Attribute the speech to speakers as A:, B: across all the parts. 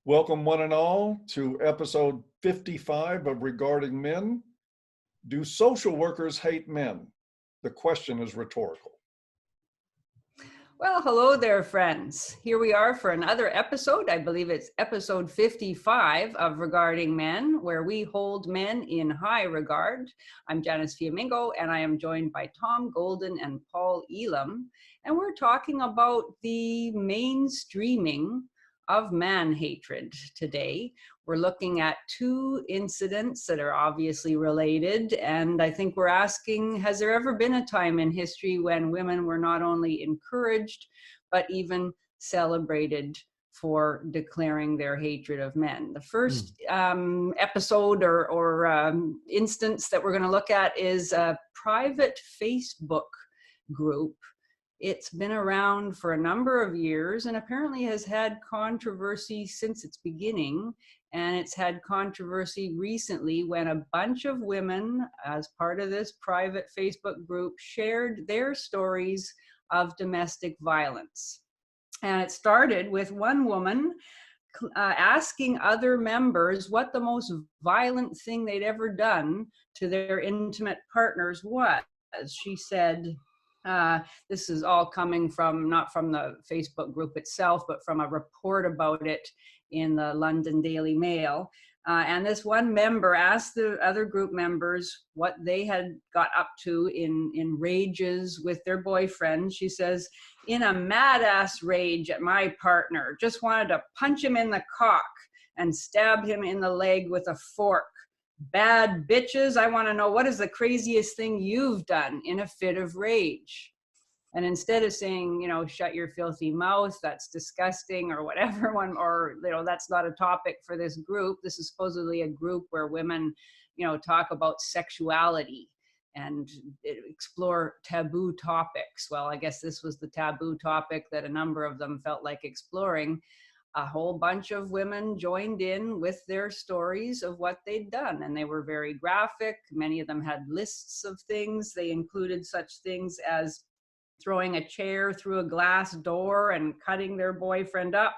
A: Welcome one and all to episode 55 of Regarding Men. Do social workers hate men? The question is rhetorical.
B: Well, hello there, friends. Here we are for another episode. I believe it's episode 55 of Regarding Men, where we hold men in high regard. I'm Janice Fiamingo, and I am joined by Tom Golden and Paul Elam. And we're talking about the mainstreaming of man hatred today. We're looking at two incidents that are obviously related, and I think we're asking, has there ever been a time in history when women were not only encouraged, but even celebrated for declaring their hatred of men? The first episode or instance that we're going to look at is a private Facebook group. It's been around for a number of years and apparently has had controversy since its beginning. And it's had controversy recently when a bunch of women, as part of this private Facebook group, shared their stories of domestic violence. And it started with one woman asking other members what the most violent thing they'd ever done to their intimate partners was. She said, this is all coming from, not from the Facebook group itself, but from a report about it in the London Daily Mail. And this one member asked the other group members what they had got up to in rages with their boyfriend. She says, in a mad-ass rage at my partner, just wanted to punch him in the cock and stab him in the leg with a fork. Bad bitches, I want to know, what is the craziest thing you've done in a fit of rage? And instead of saying, shut your filthy mouth, that's disgusting, or whatever, that's not a topic for this group. This is supposedly a group where women, talk about sexuality and explore taboo topics. Well, I guess this was the taboo topic that a number of them felt like exploring. A whole bunch of women joined in with their stories of what they'd done, and they were very graphic. Many of them had lists of things. They included such things as throwing a chair through a glass door and cutting their boyfriend up.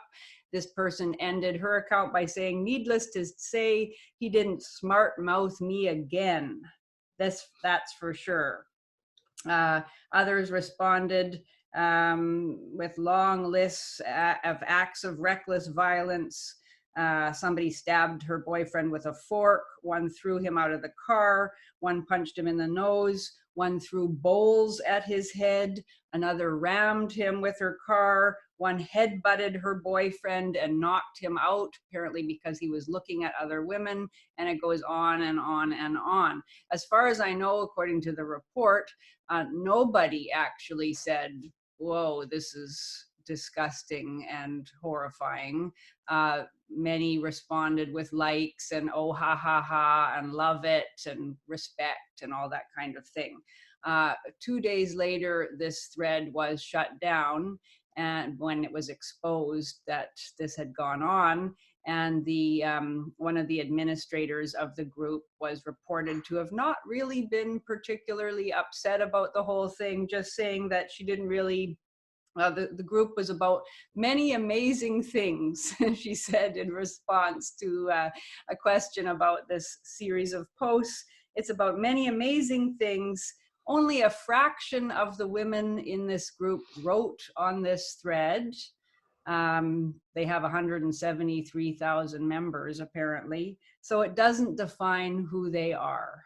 B: This person ended her account by saying, needless to say, he didn't smart mouth me again. That's for sure. Others responded with long lists of acts of reckless violence. Somebody stabbed her boyfriend with a fork, one threw him out of the car, one punched him in the nose, one threw bowls at his head, another rammed him with her car, one head-butted her boyfriend and knocked him out, apparently because he was looking at other women, and it goes on and on and on. As far as I know, according to the report, nobody actually said, whoa, this is disgusting and horrifying. Many responded with likes and oh, ha, ha, ha, and love it and respect and all that kind of thing. 2 days later, this thread was shut down, and when it was exposed that this had gone on, and the one of the administrators of the group was reported to have not really been particularly upset about the whole thing, just saying that she didn't really, the group was about many amazing things, she said in response to a question about this series of posts. It's about many amazing things. Only a fraction of the women in this group wrote on this thread. They have 173,000 members, apparently. So it doesn't define who they are.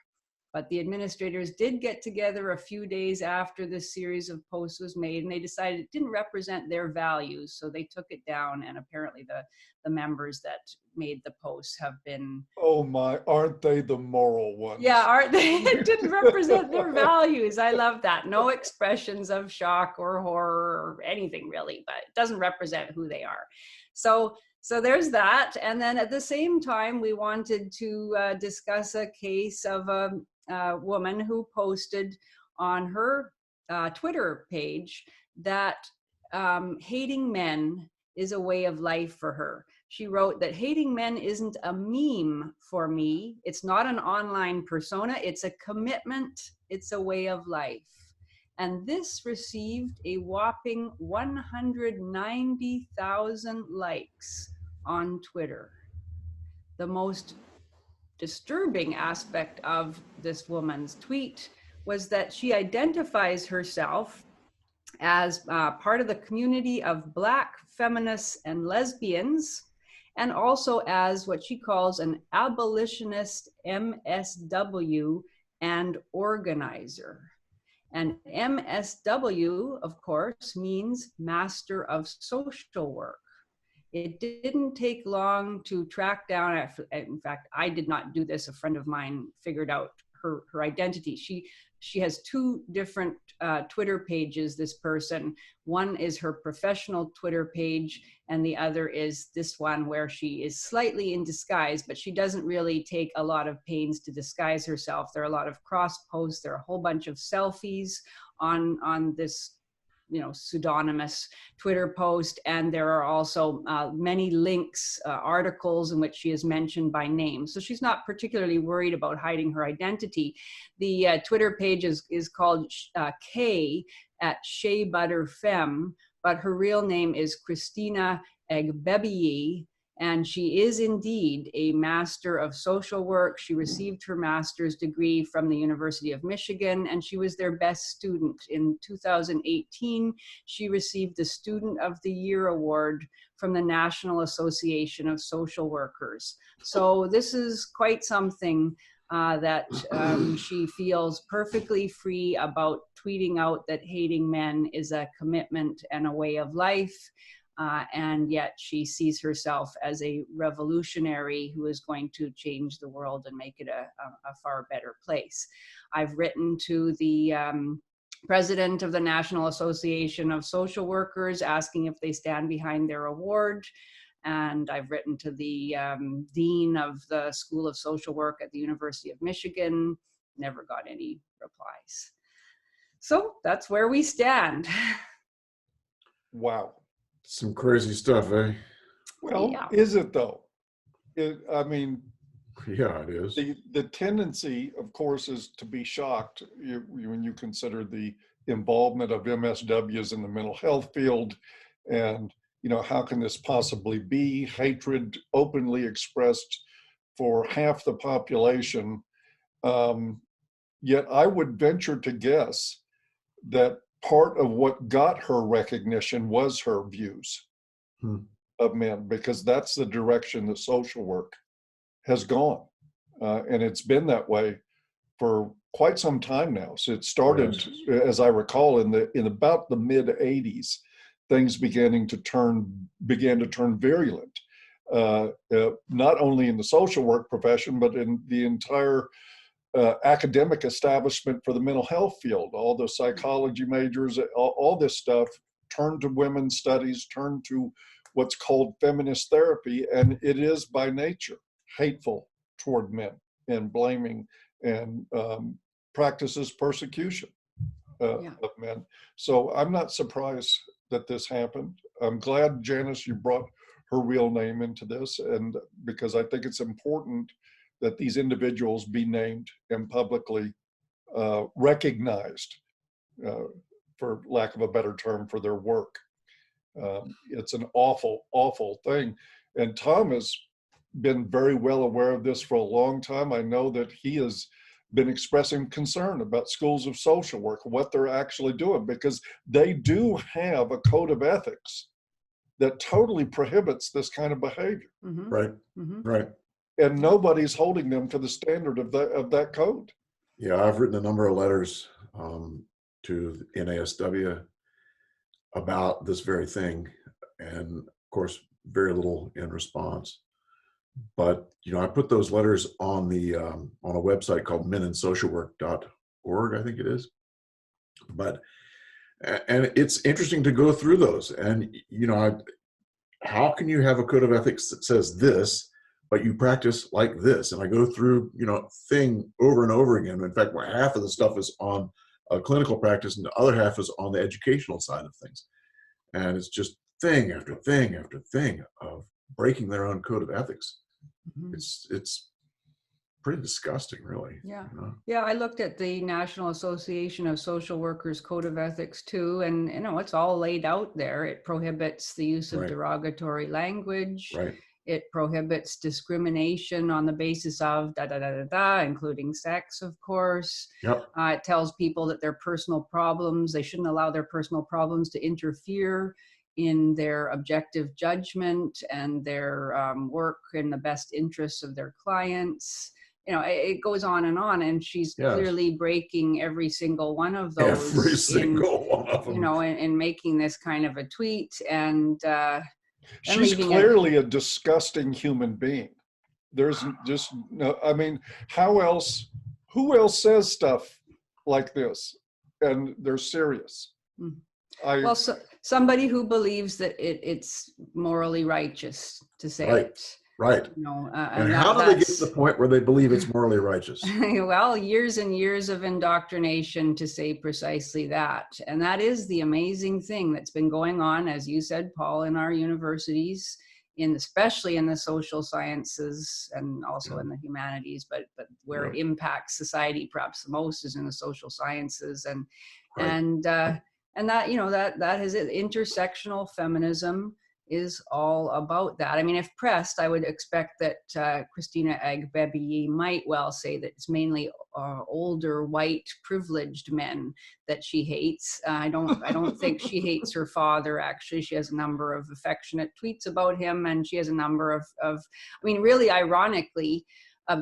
B: But the administrators did get together a few days after this series of posts was made, and they decided it didn't represent their values, so they took it down, and apparently the members that made the posts have been...
A: Oh my, aren't they the moral ones?
B: Yeah, aren't they? It didn't represent their values. I love that. No expressions of shock or horror or anything really, but it doesn't represent who they are. So there's that. And then at the same time, we wanted to discuss a case of a woman who posted on her Twitter page that hating men is a way of life for her. She wrote that hating men isn't a meme for me. It's not an online persona. It's a commitment. It's a way of life. And this received a whopping 190,000 likes on Twitter. The most disturbing aspect of this woman's tweet was that she identifies herself as part of the community of Black feminists and lesbians, and also as what she calls an abolitionist MSW and organizer. And MSW, of course, means Master of Social Work. It didn't take long to track down, in fact, I did not do this, a friend of mine figured out her identity. She has two different Twitter pages, this person. One is her professional Twitter page, and the other is this one where she is slightly in disguise, but she doesn't really take a lot of pains to disguise herself. There are a lot of cross posts. There are a whole bunch of selfies on this pseudonymous Twitter post, and there are also many links, articles in which she is mentioned by name. So she's not particularly worried about hiding her identity. The Twitter page is called K at Shea Butter Femme, but her real name is Christina Egbebiyi, and she is indeed a Master of Social Work. She received her master's degree from the University of Michigan, and she was their best student. In 2018, she received the Student of the Year Award from the National Association of Social Workers. So this is quite something that she feels perfectly free about tweeting out that hating men is a commitment and a way of life. And yet she sees herself as a revolutionary who is going to change the world and make it a far better place. I've written to the president of the National Association of Social Workers asking if they stand behind their award. And I've written to the dean of the School of Social Work at the University of Michigan, never got any replies. So that's where we stand.
A: Wow.
C: Some crazy stuff, eh?
A: Well,
B: Yeah.
A: is it though?
C: Yeah, it is.
A: The tendency, of course, is to be shocked when you consider the involvement of MSWs in the mental health field, and how can this possibly be? Hatred openly expressed for half the population. Yet I would venture to guess that part of what got her recognition was her views of men, because that's the direction that social work has gone. And it's been that way for quite some time now. So it started, as I recall, in about the mid 80s, things began to turn virulent, not only in the social work profession, but in the entire academic establishment for the mental health field. All the psychology majors, all this stuff turned to women's studies, turned to what's called feminist therapy, and it is by nature hateful toward men and blaming and practices persecution of men. So I'm not surprised that this happened. I'm glad, Janice, you brought her real name into this, and because I think it's important that these individuals be named and publicly recognized, for lack of a better term, for their work. It's an awful, awful thing. And Tom has been very well aware of this for a long time. I know that he has been expressing concern about schools of social work, what they're actually doing, because they do have a code of ethics that totally prohibits this kind of behavior.
B: Mm-hmm.
C: Right.
B: Mm-hmm.
C: Right.
A: And nobody's holding them to the standard of that code.
C: Yeah, I've written a number of letters to NASW about this very thing, and of course, very little in response. But I put those letters on a website called menandsocialwork.org, I think it is. And it's interesting to go through those. And how can you have a code of ethics that says this, but you practice like this? And I go through thing over and over again. In fact, half of the stuff is on clinical practice, and the other half is on the educational side of things. And it's just thing after thing after thing of breaking their own code of ethics.
B: Mm-hmm.
C: It's pretty disgusting, really.
B: Yeah. Yeah, I looked at the National Association of Social Workers Code of Ethics too, and it's all laid out there. It prohibits the use of derogatory language.
C: Right.
B: It prohibits discrimination on the basis of da da da da da, including sex, of course.
C: Yep.
B: It tells people that their personal problems, they shouldn't allow their personal problems to interfere in their objective judgment and their work in the best interests of their clients. You know, it goes on, and she's clearly breaking every single one of those.
C: Every single one of them.
B: You know, in making this kind of a tweet, and
A: she's clearly a disgusting human being. There's just no, I mean, who else says stuff like this and they're serious?
B: Well, somebody who believes that it's morally righteous to say it.
C: Right.
B: You know,
C: and how do they get to the point where they believe it's morally righteous?
B: Well, years and years of indoctrination to say precisely that. And that is the amazing thing that's been going on, as you said, Paul, in our universities, especially in the social sciences and also in the humanities, but where it impacts society perhaps the most is in the social sciences. And that, you know, that is it. Intersectional feminism is all about that. I mean, if pressed, I would expect that Christina Agbebi might well say that it's mainly older, white, privileged men that she hates. I don't think she hates her father. Actually, she has a number of affectionate tweets about him, and she has a number of I mean, really ironically,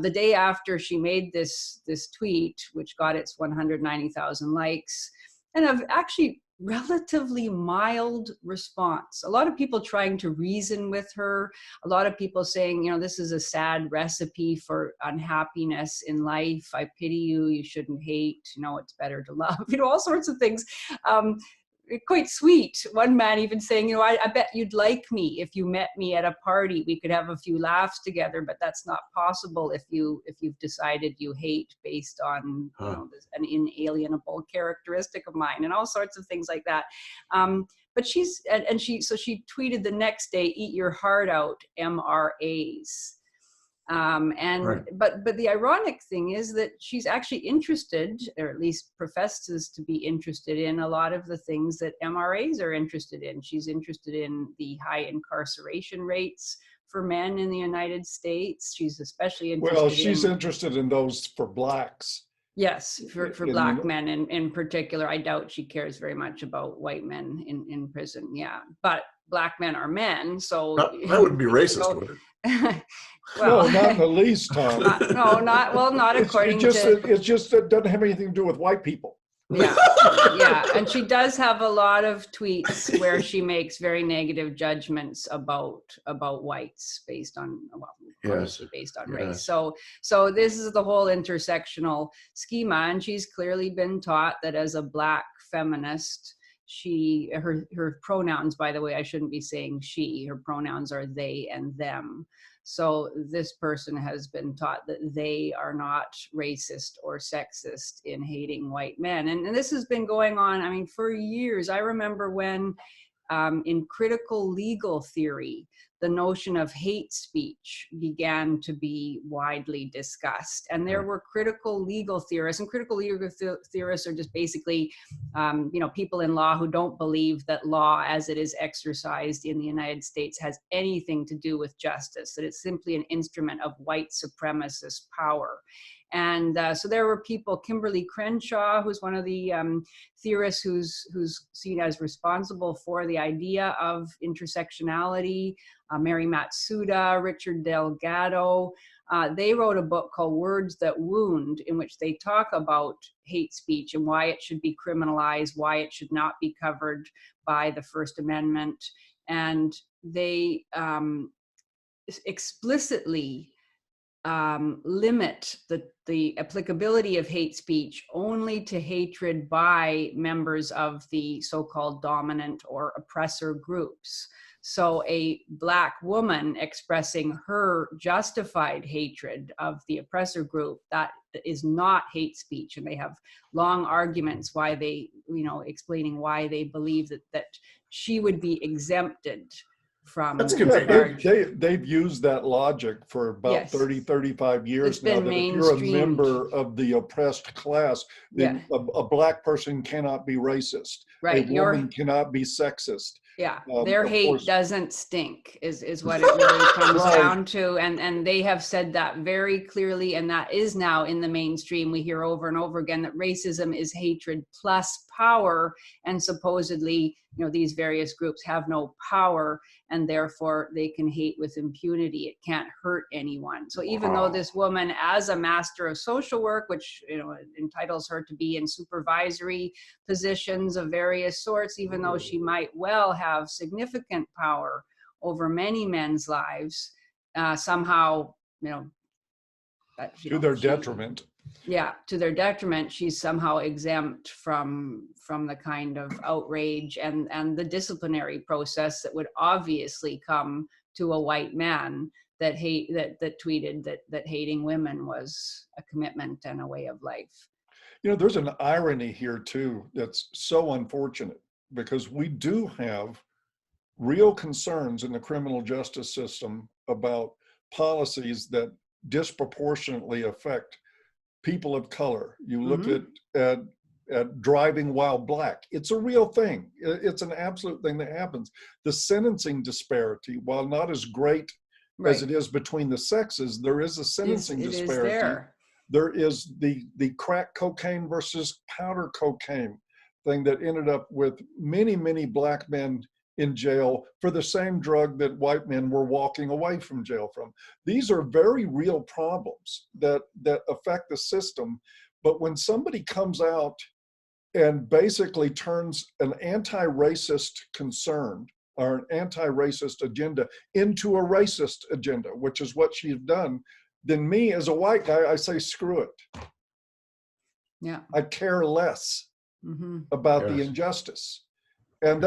B: the day after she made this tweet, which got its 190,000 likes, and of actually relatively mild response. A lot of people trying to reason with her, a lot of people saying, you know, this is a sad recipe for unhappiness in life. I pity you, you shouldn't hate, you know, it's better to love, you know, all sorts of things. Quite sweet. One man even saying, you know, I bet you'd like me if you met me at a party. We could have a few laughs together, but that's not possible if you've decided you hate based on you know, an inalienable characteristic of mine, and all sorts of things like that. But she tweeted the next day, "Eat your heart out, MRAs." But the ironic thing is that she's actually interested, or at least professes to be interested in, a lot of the things that MRAs are interested in. She's interested in the high incarceration rates for men in the United States. She's especially interested
A: interested in those for blacks.
B: Yes, for black men in particular. I doubt she cares very much about white men in prison. Yeah, but black men are men, so
C: that wouldn't be racist, would it?
A: Well, no, not in the least, Tom.
B: Not according to.
A: It just doesn't have anything to do with white people.
B: Yeah, and she does have a lot of tweets where she makes very negative judgments about whites based on based on race. So this is the whole intersectional schema, and she's clearly been taught that as a black feminist. Her pronouns, by the way, I shouldn't be saying she. Her pronouns are they and them. So this person has been taught that they are not racist or sexist in hating white men. And this has been going on, I mean, for years. I remember when in critical legal theory, the notion of hate speech began to be widely discussed. And there were critical legal theorists, and critical legal theorists are just basically, people in law who don't believe that law as it is exercised in the United States has anything to do with justice, that it's simply an instrument of white supremacist power. And so there were people, Kimberly Crenshaw, who's one of the theorists who's seen as responsible for the idea of intersectionality, Mary Matsuda, Richard Delgado. They wrote a book called Words That Wound, in which they talk about hate speech and why it should be criminalized, why it should not be covered by the First Amendment. And they explicitly limit the applicability of hate speech only to hatred by members of the so-called dominant or oppressor groups. So a Black woman expressing her justified hatred of the oppressor group, that is not hate speech. And they have long arguments why they, explaining why they believe that she would be exempted from.
C: That's convenient.
A: They've used that logic for about 30, 35 years now, that if you're a member of the oppressed class, then a Black person cannot be racist.
B: Right.
A: A woman cannot be sexist.
B: Yeah, their
A: Of
B: hate
A: course,
B: doesn't stink is what it really comes
A: right.
B: down to. And they have said that very clearly, and that is now in the mainstream. We hear over and over again that racism is hatred plus power, and supposedly, these various groups have no power, and therefore they can hate with impunity. It can't hurt anyone. So even though this woman, as a master of social work, which entitles her to be in supervisory positions of various sorts, even though she might well have significant power over many men's lives, somehow,
A: To their detriment.
B: Yeah, to their detriment, she's somehow exempt from the kind of outrage and the disciplinary process that would obviously come to a white man that tweeted that hating women was a commitment and a way of life.
A: There's an irony here too that's so unfortunate, because we do have real concerns in the criminal justice system about policies that disproportionately affect people of color. You look at driving while black. It's a real thing. It's an absolute thing that happens. The sentencing disparity, while not as great as it is between the sexes, there is a sentencing disparity. There is the crack cocaine versus powder cocaine thing that ended up with many, many black men in jail for the same drug that white men were walking away from jail from. These are very real problems that affect the system. But when somebody comes out and basically turns an anti-racist concern or an anti-racist agenda into a racist agenda, which is what she's done, then me as a white guy, I say, screw it.
B: Yeah.
A: I care less about the injustice. And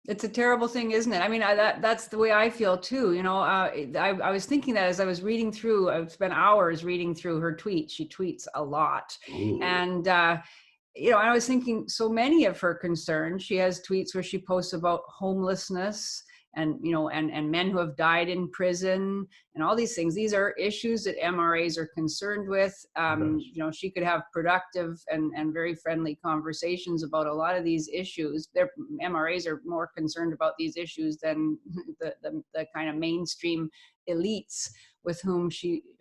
B: it's a terrible thing, isn't it? I mean, that's the way I feel too. I was thinking that as I was reading through, I've spent hours reading through her tweets. She tweets a lot. Ooh. And, I was thinking, so many of her concerns, she has tweets where she posts about homelessness and men who have died in prison and all these things. These are issues that MRAs are concerned with. She could have productive and very friendly conversations about a lot of these issues. Their MRAs are more concerned about these issues than the kind of mainstream elites with whom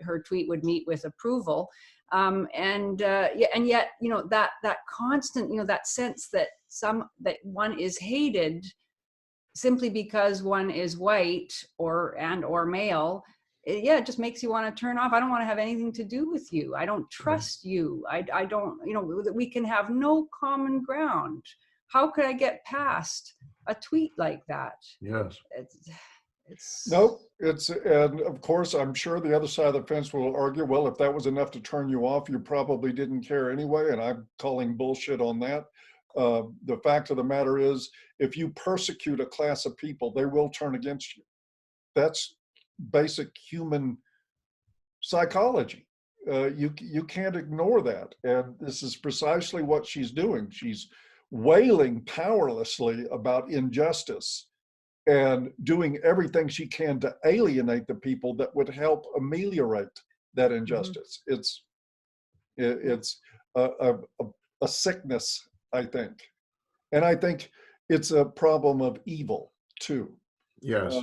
B: her tweet would meet with approval. And yet, that constant, that sense that one is hated simply because one is white or male, it just makes you want to turn off. I don't want to have anything to do with you. I don't trust you. I don't, we can have no common ground. How could I get past a tweet like that?
C: Yes.
A: Nope. And of course, I'm sure the other side of the fence will argue, well, if that was enough to turn you off, you probably didn't care anyway. And I'm calling bullshit on that. The fact of the matter is, if you persecute a class of people, they will turn against you. That's basic human psychology. You can't ignore that. And this is precisely what she's doing. She's wailing powerlessly about injustice and doing everything she can to alienate the people that would help ameliorate that injustice. It's a sickness, I think. And I think it's a problem of evil too.
C: Yes.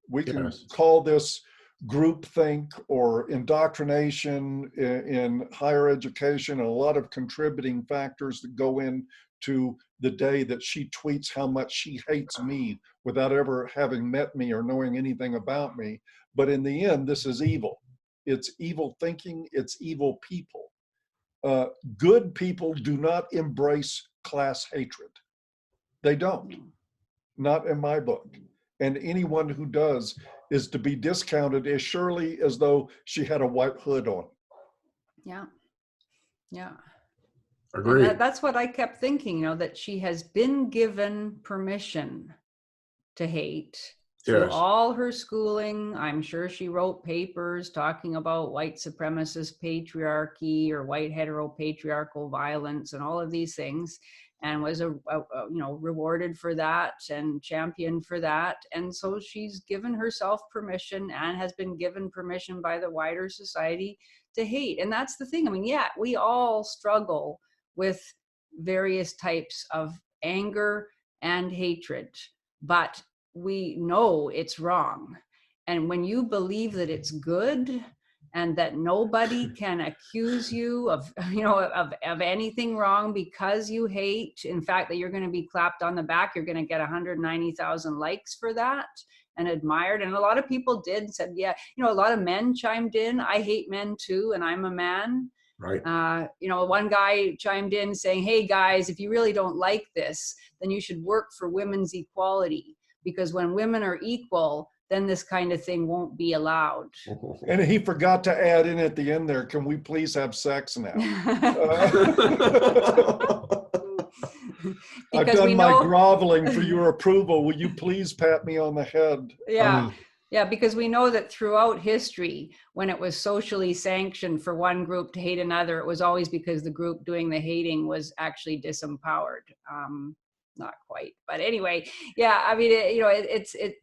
A: We can call this groupthink or indoctrination in higher education, and a lot of contributing factors that go into the day that she tweets how much she hates me without ever having met me or knowing anything about me. But in the end, this is evil. It's evil thinking, it's evil people. Good people do not embrace class hatred. They don't, not in my book. And anyone who does is to be discounted as surely as though she had a white hood on.
B: Yeah. Yeah.
C: Agreed.
B: And that's what I kept thinking, that she has been given permission to hate through all her schooling. I'm sure she wrote papers talking about white supremacist patriarchy or white heteropatriarchal violence and all of these things, and was rewarded for that and championed for that. And so she's given herself permission and has been given permission by the wider society to hate. And that's the thing. I mean, yeah, we all struggle with various types of anger and hatred. but we know it's wrong. And when you believe that it's good and that nobody can accuse you of, of anything wrong because you hate, in fact, that you're going to be clapped on the back, you're going to get 190,000 likes for that and admired. And a lot of people did and said, yeah, a lot of men chimed in. I hate men too, and I'm a man.
C: Right.
B: One guy chimed in saying, hey guys, if you really don't like this, then you should work for women's equality, because when women are equal, then this kind of thing won't be allowed.
A: And he forgot to add in at the end there, can we please have sex now? I've done my groveling for your approval. Will you please pat me on the head?
B: Yeah. Yeah, because we know that throughout history, when it was socially sanctioned for one group to hate another, it was always because the group doing the hating was actually disempowered. Not quite, but anyway, yeah. I mean,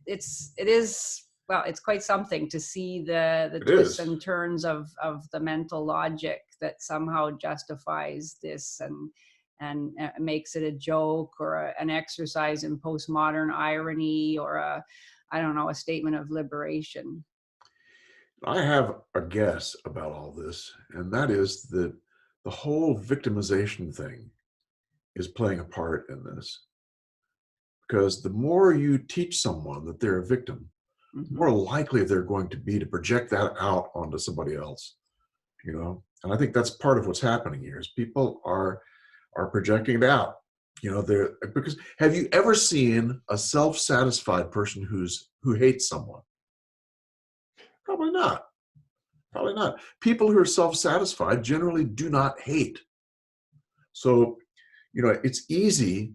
B: it's quite something to see the twists and turns of the mental logic that somehow justifies this and makes it a joke or an exercise in postmodern irony or a statement of liberation.
C: I have a guess about all this, and that is that the whole victimization thing is playing a part in this. Because the more you teach someone that they're a victim, the more likely they're going to be to project that out onto somebody else, And I think that's part of what's happening here is people are projecting it out. Because have you ever seen a self-satisfied person who hates someone? Probably not. Probably not. People who are self-satisfied generally do not hate. So, it's easy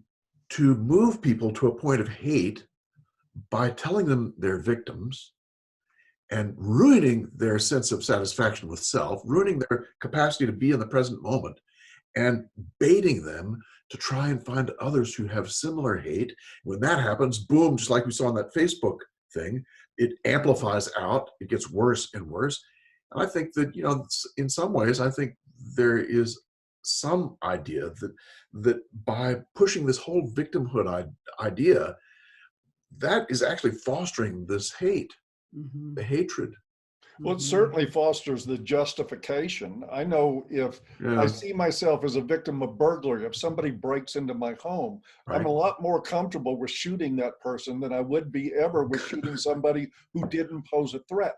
C: to move people to a point of hate by telling them they're victims and ruining their sense of satisfaction with self, ruining their capacity to be in the present moment, and baiting them to try and find others who have similar hate. When that happens, boom, just like we saw in that Facebook thing, it amplifies out, it gets worse and worse. And I think that, in some ways, I think there is some idea that by pushing this whole victimhood idea, that is actually fostering this hate, the hatred.
A: Well, it certainly fosters the justification. I know if I see myself as a victim of burglary, if somebody breaks into my home, right, I'm a lot more comfortable with shooting that person than I would be ever with shooting somebody who didn't pose a threat.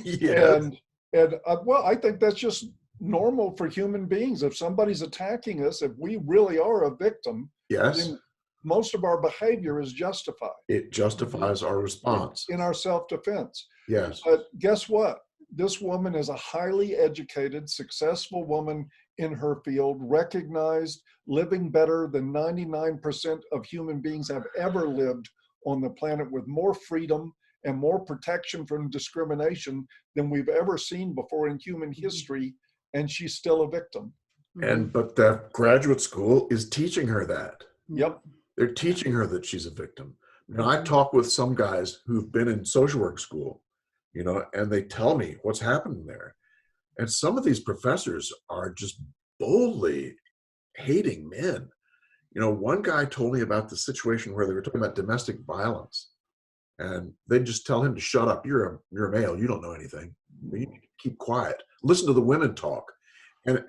C: Yes.
A: And I think that's just normal for human beings. If somebody's attacking us, if we really are a victim,
C: yes,
A: then most of our behavior is justified.
C: It justifies our response.
A: In our self-defense.
C: Yes.
A: But guess what? This woman is a highly educated, successful woman in her field, recognized, living better than 99% of human beings have ever lived on the planet, with more freedom and more protection from discrimination than we've ever seen before in human history, and she's still a victim.
C: But that graduate school is teaching her that.
A: Yep.
C: They're teaching her that she's a victim. I talk with some guys who've been in social work school, and they tell me what's happening there. And some of these professors are just boldly hating men. One guy told me about the situation where they were talking about domestic violence, and they just tell him to shut up. You're a male. You don't know anything. You need to keep quiet. Listen to the women talk. And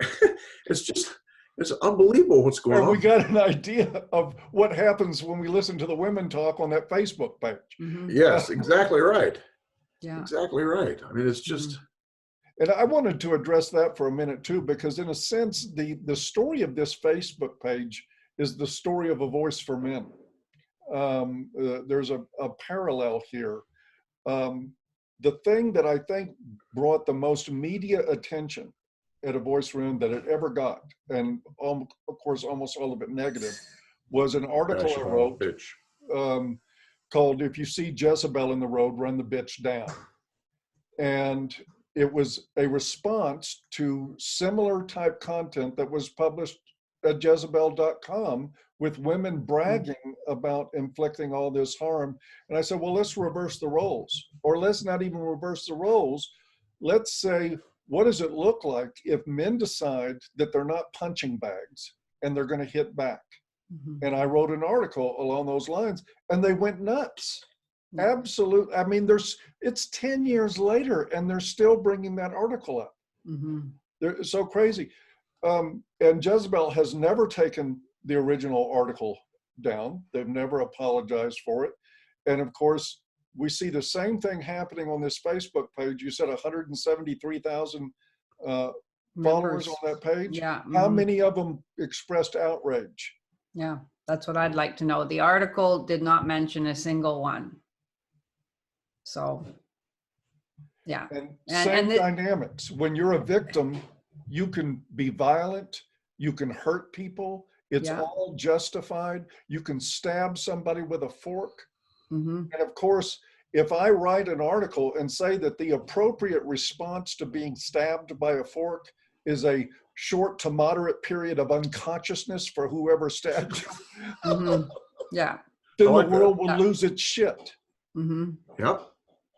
C: it's unbelievable what's going on.
A: We got an idea of what happens when we listen to the women talk on that Facebook page.
C: Yes, exactly right.
B: Yeah,
C: exactly right. I mean, it's just.
A: And I wanted to address that for a minute too, because in a sense, the story of this Facebook page is the story of a voice for men. There's a parallel here. The thing that I think brought the most media attention at A Voice for Men that it ever got, and of course almost all of it negative, was an article I wrote called "If You See Jezebel in the Road, Run the Bitch Down." And it was a response to similar type content that was published at Jezebel.com with women bragging about inflicting all this harm. And I said, well, let's reverse the roles, or let's not even reverse the roles. Let's say, what does it look like if men decide that they're not punching bags and they're going to hit back?
B: Mhm.
A: And I wrote an article along those lines, and they went nuts.
B: Yeah.
A: Absolute. I mean, it's 10 years later, and they're still bringing that article up.
B: Mhm.
A: They're so crazy. And Jezebel has never taken the original article down. They've never apologized for it. And of course, we see the same thing happening on this Facebook page. You said 173,000 followers
B: Members.
A: on that page.
B: Yeah.
A: How
B: Mhm.
A: many of them expressed outrage?
B: Yeah. That's what I'd like to know. The article did not mention a single one. So, yeah.
A: And
B: And
A: same
B: it,
A: dynamics. When you're a victim, you can be violent, you can hurt people. It's
B: yeah.
A: all justified. You can stab somebody with a fork.
B: Mhm.
A: And of course, if I write an article and say that the appropriate response to being stabbed by a fork is a short to moderate period of unconsciousness for whoever stabbed you,
B: Mhm. Yeah.
A: then
C: I
A: the
C: like that.
A: world will lose its shit,
B: Mhm.
C: Yep.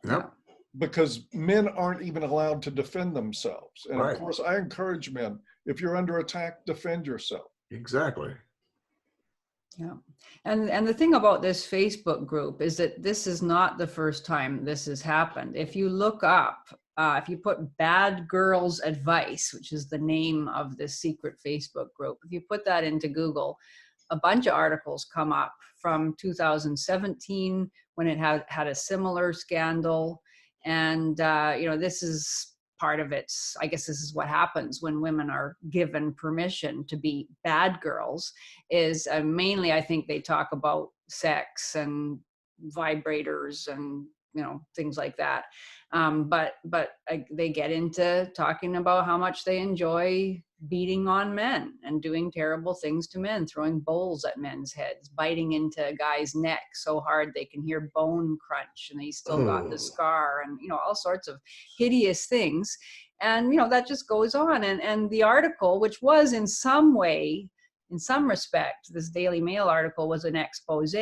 B: Yeah.
C: Yep.
A: because men aren't even allowed to defend themselves. And of
C: Right.
A: course, I encourage men, if you're under attack, defend yourself.
C: Exactly.
B: Yeah. And the thing about this Facebook group is that this is not the first time this has happened. If you look up, if you put Bad Girls Advice, which is the name of this secret Facebook group, if you put that into Google, a bunch of articles come up from 2017 when it had a similar scandal. And, this is part of it. I guess this is what happens when women are given permission to be bad girls is mainly, I think they talk about sex and vibrators and things like that. But they get into talking about how much they enjoy beating on men and doing terrible things to men, throwing bowls at men's heads, biting into a guy's neck so hard they can hear bone crunch and he's still got the scar, and all sorts of hideous things. And that just goes on. And the article, which was in some way, in some respect, this Daily Mail article was an expose,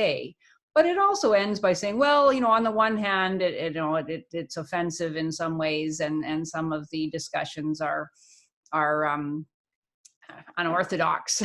B: but it also ends by saying, well, on the one hand, it's offensive in some ways, and some of the discussions are unorthodox,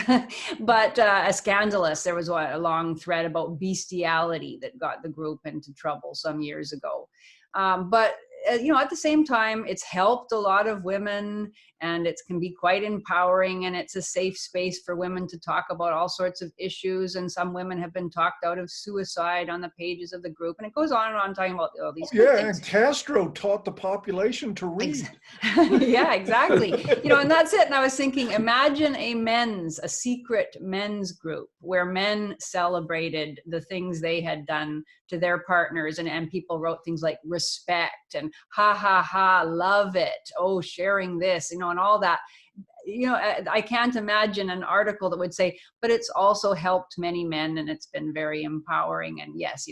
B: but scandalous. There was a long thread about bestiality that got the group into trouble some years ago. But at the same time, it's helped a lot of women, and it can be quite empowering, and it's a safe space for women to talk about all sorts of issues. And some women have been talked out of suicide on the pages of the group, and it goes on and on talking about all these good things.
A: And Castro taught the population to read.
B: Yeah, exactly. And that's it. And I was thinking, imagine a secret men's group where men celebrated the things they had done to their partners, and people wrote things like respect and ha ha ha, love it, oh, sharing this, and all that. I can't imagine an article that would say, but it's also helped many men and it's been very empowering. And yes,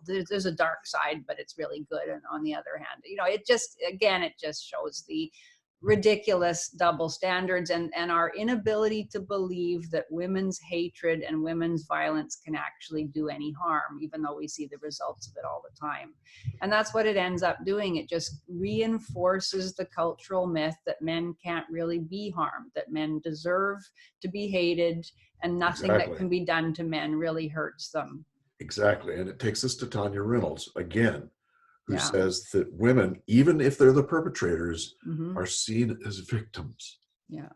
B: there's a dark side, but it's really good. And on the other hand, it just shows the ridiculous double standards and our inability to believe that women's hatred and women's violence can actually do any harm, even though we see the results of it all the time. And that's what it ends up doing. It just reinforces the cultural myth that men can't really be harmed, that men deserve to be hated, and nothing that can be done to men really hurts them.
C: Exactly. And it takes us to Tanya Reynolds again, who says that women, even if they're the perpetrators, are seen as victims.
B: Yeah.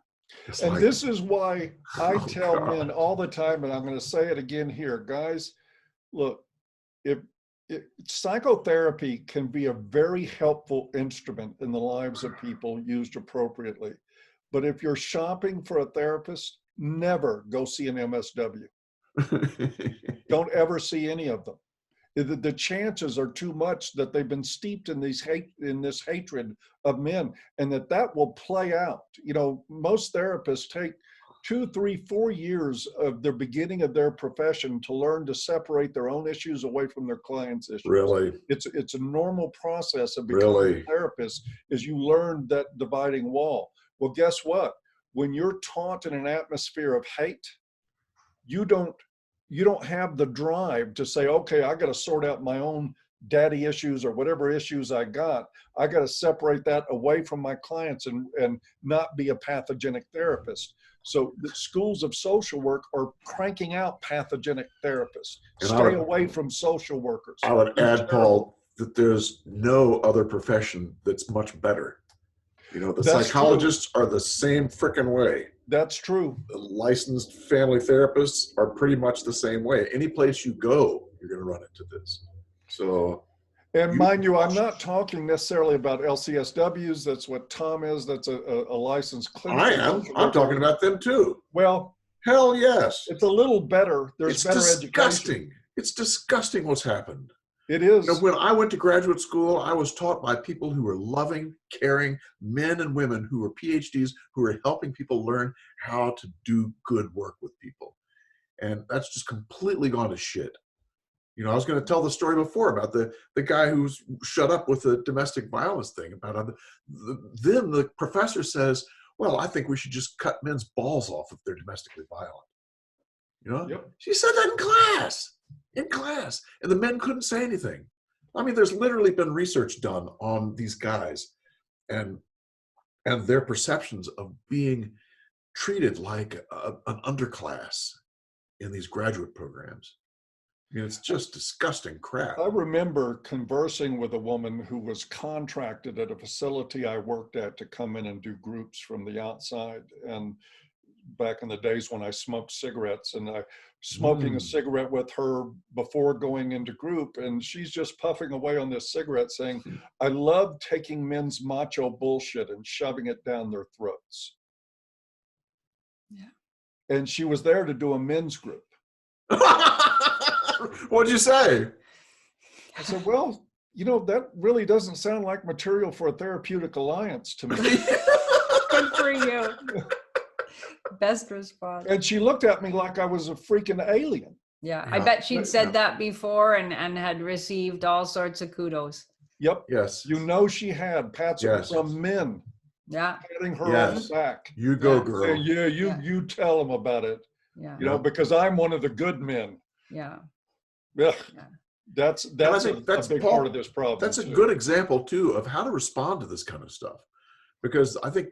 A: And this is why I tell men all the time, and I'm going to say it again here, guys, look, if psychotherapy can be a very helpful instrument in the lives of people used appropriately. But if you're shopping for a therapist, never go see an MSW. Don't ever see any of them. The chances are too much that they've been steeped in this hatred of men, and that will play out. Most therapists take 2, 3, 4 years of the beginning of their profession to learn to separate their own issues away from their clients' issues.
C: Really?
A: It's a normal process of becoming a therapist, is you learn that dividing wall. Well, guess what? When you're taught in an atmosphere of hate, you don't have the drive to say, okay, I got to sort out my own daddy issues or whatever issues I got to separate that away from my clients and not be a pathogenic therapist. So the schools of social work are cranking out pathogenic therapists.
C: And
A: Stay away from social workers.
C: I would
A: They're
C: add,
A: terrible.
C: Paul, that there's no other profession that's much better. You know, the
A: That's
C: psychologists are the same freaking way.
A: That's true.
C: The licensed family therapists are pretty much the same way. Any place you go, you're going to run into this. So,
A: and mind you, I'm not talking necessarily about LCSWs. That's what Tom is. That's a licensed clinical.
C: I am. I'm talking about them too.
A: Well,
C: hell yes.
A: It's a little better. There's better
C: disgusting.
A: education.
C: It's disgusting what's happened.
A: It is.
C: You know, when I went to graduate school, I was taught by people who were loving, caring men and women who were PhDs, who were helping people learn how to do good work with people. And that's just completely gone to shit. You know, I was going to tell the story before about the guy who's shut up with the domestic violence thing. About then the professor says, well, I think we should just cut men's balls off if they're domestically violent. You know,
A: Yep.
C: She said that in class, and the men couldn't say anything. I mean, there's literally been research done on these guys and their perceptions of being treated like an underclass in these graduate programs. I mean, it's just disgusting crap.
A: I remember conversing with a woman who was contracted at a facility I worked at to come in and do groups from the outside. And back in the days when I smoked cigarettes, and I smoking a cigarette with her before going into group, and she's just puffing away on this cigarette saying, I love taking men's macho bullshit and shoving it down their throats.
B: Yeah.
A: And she was there to do a men's group.
C: What'd you say?
A: I said, well, you know, that really doesn't sound like material for a therapeutic alliance to me.
B: Good for you. Best response.
A: And she looked at me like I was a freaking alien.
B: Yeah, I bet she'd said that before and had received all sorts of kudos.
A: Yep.
C: Yes.
A: You know she had pats from men.
B: Yeah.
A: Patting her on the back.
C: You go, girl.
A: You tell them about it.
B: Yeah.
A: You know, because I'm one of the good men.
B: Yeah.
A: Yeah. That's a big part of this problem.
C: That's a good example too of how to respond to this kind of stuff. Because I think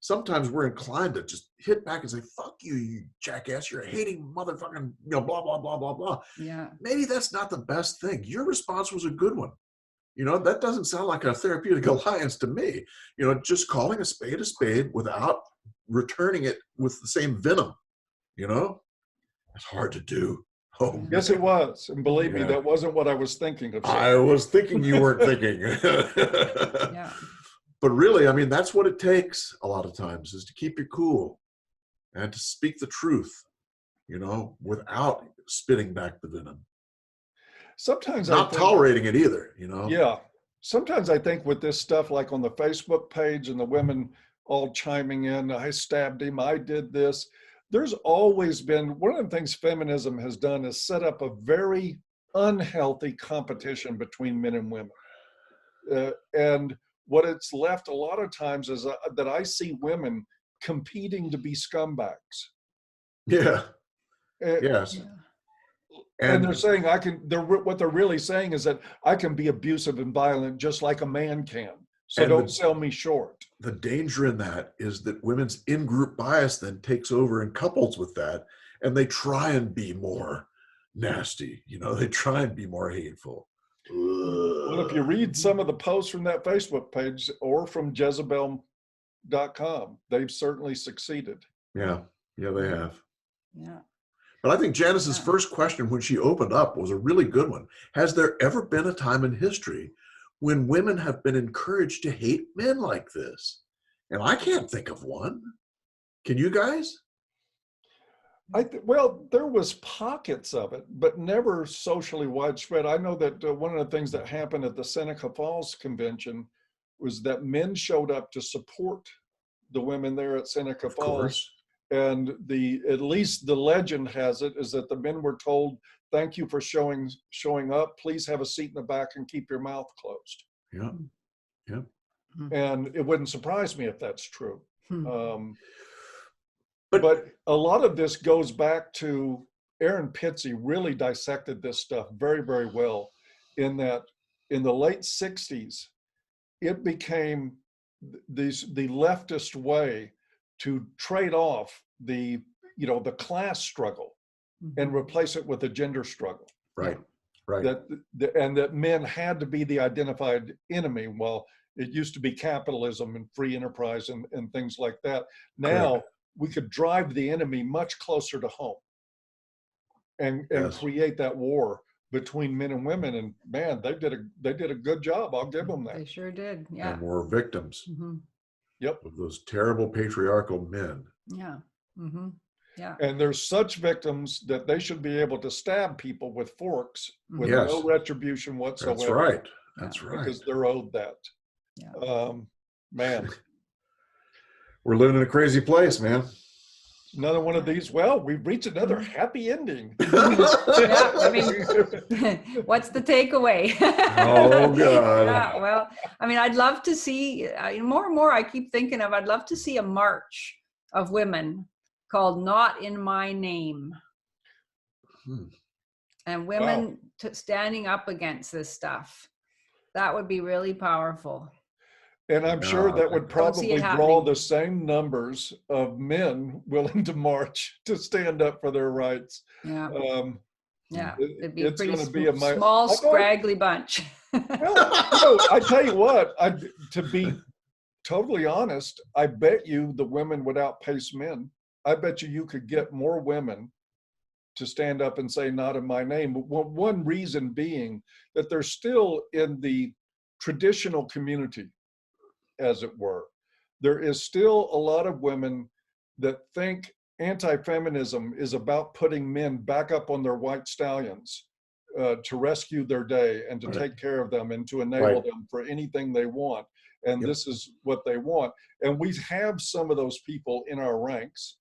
C: sometimes we're inclined to just hit back and say, fuck you, you jackass, you're a hating motherfucking, blah, blah, blah, blah, blah.
B: Yeah.
C: Maybe that's not the best thing. Your response was a good one. You know, that doesn't sound like a therapeutic alliance to me. You know, just calling a spade without returning it with the same venom, you know? It's hard to do. Oh,
A: yes, it was. And believe me, that wasn't what I was thinking of saying.
C: I was thinking you weren't thinking.
B: Yeah.
C: But really, I mean, that's what it takes a lot of times, is to keep your cool and to speak the truth, you know, without spitting back the venom.
A: Sometimes
C: not tolerating it either, you know?
A: Yeah. Sometimes I think with this stuff, like on the Facebook page and the women all chiming in, I stabbed him, I did this. There's always been, one of the things feminism has done is set up a very unhealthy competition between men and women. And what it's left a lot of times is that I see women competing to be scumbags.
C: Yeah. Yes.
A: And they're saying what they're really saying is that I can be abusive and violent just like a man can. So don't sell me short.
C: The danger in that is that women's in-group bias then takes over and couples with that, and they try and be more nasty. You know, they try and be more hateful.
A: Well, if you read some of the posts from that Facebook page or from Jezebel.com, they've certainly succeeded.
C: Yeah, they have.
B: Yeah.
C: But I think Janice's first question when she opened up was a really good one. Has there ever been a time in history when women have been encouraged to hate men like this? And I can't think of one. Can you guys?
A: Well, there was pockets of it, but never socially widespread. I know that one of the things that happened at the Seneca Falls Convention was that men showed up to support the women there at Seneca Falls. And at least the legend has it is that the men were told, thank you for showing up. Please have a seat in the back and keep your mouth closed.
C: Yeah. Yeah.
A: And it wouldn't surprise me if that's true. But a lot of this goes back to Aaron Pitsey really dissected this stuff very, very well, in that in the late 60s, it became the leftist way to trade off the class struggle and replace it with a gender struggle.
C: Right. Right.
A: That men had to be the identified enemy. While it used to be capitalism and free enterprise and things like that. Now
C: Correct.
A: we could drive the enemy much closer to home and
C: Yes.
A: create that war between men and women. And man, they did a good job. I'll give them that.
B: They sure did. Yeah.
C: And we're victims
A: Yep.
C: of those terrible patriarchal men.
B: Yeah. Yeah.
A: And there's such victims that they should be able to stab people with forks with
C: Yes.
A: no retribution whatsoever.
C: That's right. That's right.
A: Because they're owed that.
B: Yeah.
A: Man.
C: We're living in a crazy place, man.
A: Another one of these. Well, we've reached another happy ending.
B: Yeah, I mean, what's the takeaway?
C: Oh, God.
B: Yeah, well, I mean, I'd love to see more and more. I keep thinking of. I'd love to see a march of women called "Not in My Name," and women standing up against this stuff. That would be really powerful.
A: And I'm sure that would probably draw
B: happening.
A: the same numbers of men willing to march to stand up for their rights.
B: Yeah. Yeah, it'd be
A: It's
B: a pretty
A: gonna be a
B: small, scraggly bunch.
A: Well, I tell you what, to be totally honest, I bet you the women would outpace men. I bet you could get more women to stand up and say, "Not in my name." But one reason being that they're still in the traditional community, as it were. There is still a lot of women that think anti-feminism is about putting men back up on their white stallions to rescue their day and to take care of them and to enable them for anything they want. And this is what they want. And we have some of those people in our ranks.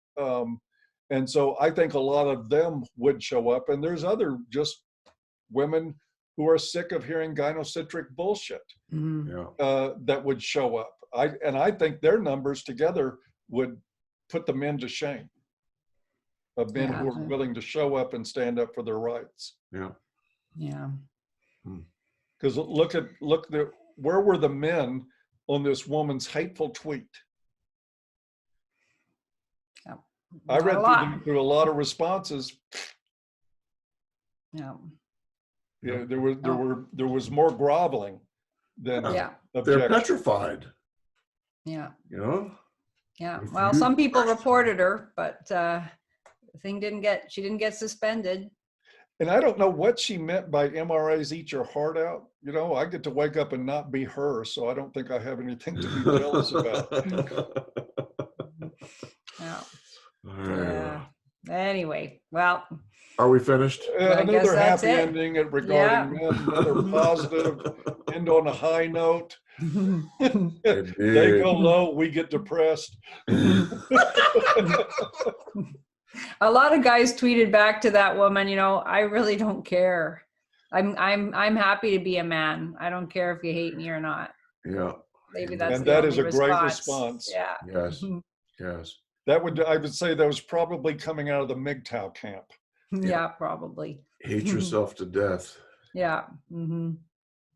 A: And so I think a lot of them would show up. And there's other just women who are sick of hearing gynocentric bullshit that would show up. I think their numbers together would put the men to shame, of men who are willing to show up and stand up for their rights.
B: Yeah.
A: Because where were the men on this woman's hateful tweet? I read through a lot of responses.
B: Yeah.
A: Yeah, there was more groveling than
C: They're petrified.
B: Yeah.
C: You know?
B: Yeah. Well, some people reported her, but the thing she didn't get suspended.
A: And I don't know what she meant by MRAs eat your heart out. I get to wake up and not be her, so I don't think I have anything to be jealous about.
B: Yeah. Anyway, well.
C: Are we finished?
A: Another happy ending regarding men, another positive, end on a high note. They go low, we get depressed.
B: A lot of guys tweeted back to that woman, I really don't care. I'm happy to be a man. I don't care if you hate me or not.
C: Yeah.
B: Maybe that's
A: and that is a great response.
B: Yeah.
C: Yes. Yes.
A: I would say that was probably coming out of the MGTOW camp.
B: Yeah, probably.
C: Hate yourself to death.
B: Yeah.
A: Fine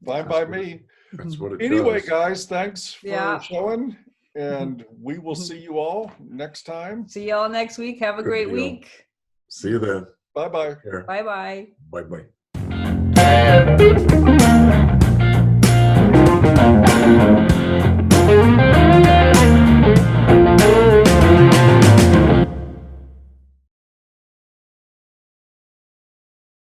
A: by me.
C: That's what it
A: Anyway,
C: does.
A: guys, thanks for showing. And we will see you all next time.
B: See y'all next week. Have a great week.
C: See you then.
A: Bye-bye.
B: Bye-bye.
C: Bye-bye.